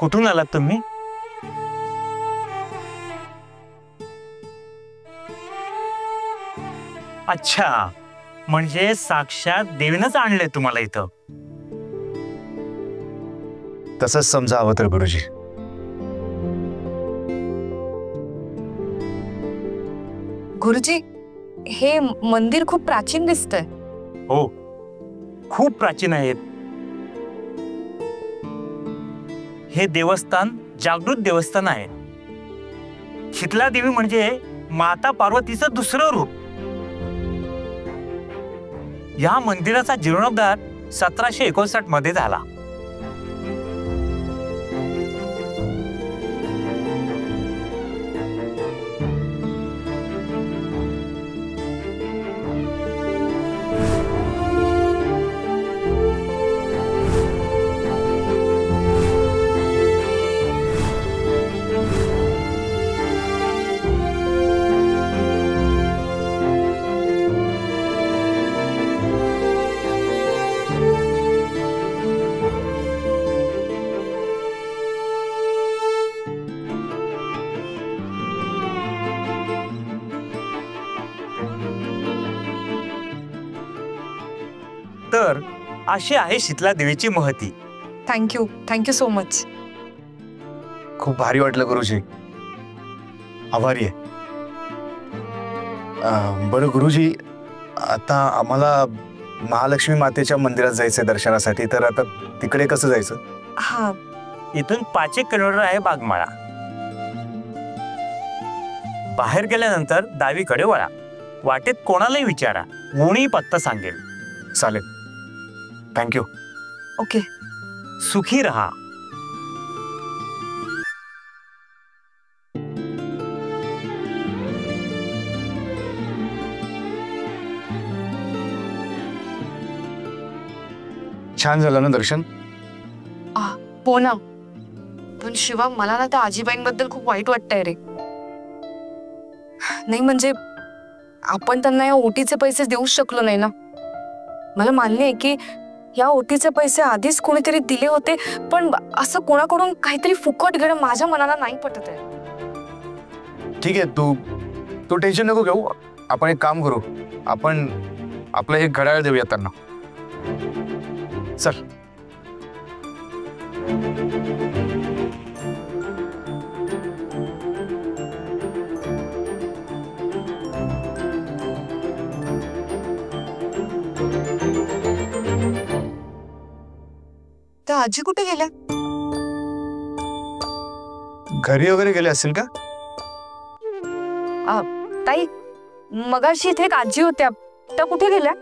कुठून आलात तुम्ही? अच्छा, म्हणजे साक्षात देवीनंच आणले तुम्हाला इथं? तसंच समजा हवं तर गुरुजी. गुरुजी, हे मंदिर खूप प्राचीन दिसतंय. हो, खूप प्राचीन आहेत. हे देवस्थान जागृत देवस्थान आहे. शीतला देवी म्हणजे माता पार्वतीचं दुसरं रूप. या मंदिराचा जीर्णोद्धार 1759 मध्ये झाला. तर अशी आहे शीतला देवीची महती. Thank you so much. खूप भारी वाटलं गुरुजी. आभारी आहे. बरं गुरुजी, आता आम्हाला महालक्ष्मी मातेच्या मंदिरात जायचंय दर्शनासाठी, तर आता तिकडे कसं जायचं? हा, इथून 5 किलोमीटर आहे बागमाळा. बाहेर गेल्यानंतर डावीकडे वळा. वाटेत कोणालाही विचारा, कोणीही पत्ता सांगेल. चालेल. थँक्यू. ओके. सुखी रहा. छान झालं ना दर्शन? हो ना, पण शिवा, मला ना त्या आजीबाईंबद्दल खूप वाईट वाटतंय रे. नाही म्हणजे आपण त्यांना या ओटीचे पैसे देऊच शकलो नाही ना. मला मान्य आहे की या ओटीचे पैसे आधीच कोणीतरी दिले होते, पण असं कोणाकडून काहीतरी फुकट घेणं माझ्या मनाला नाही पटत आहे. ठीक आहे, तू टेन्शन नको घेऊ. आपण एक काम करू, आपण आपलं एक घड्याळ देऊया त्यांना. चल. त्या आजी कुठे गेल्या? घरी वगैरे गेले असेल का? ताई, मगाशी इथे एक आजी होत्या, त्या कुठे गेल्या?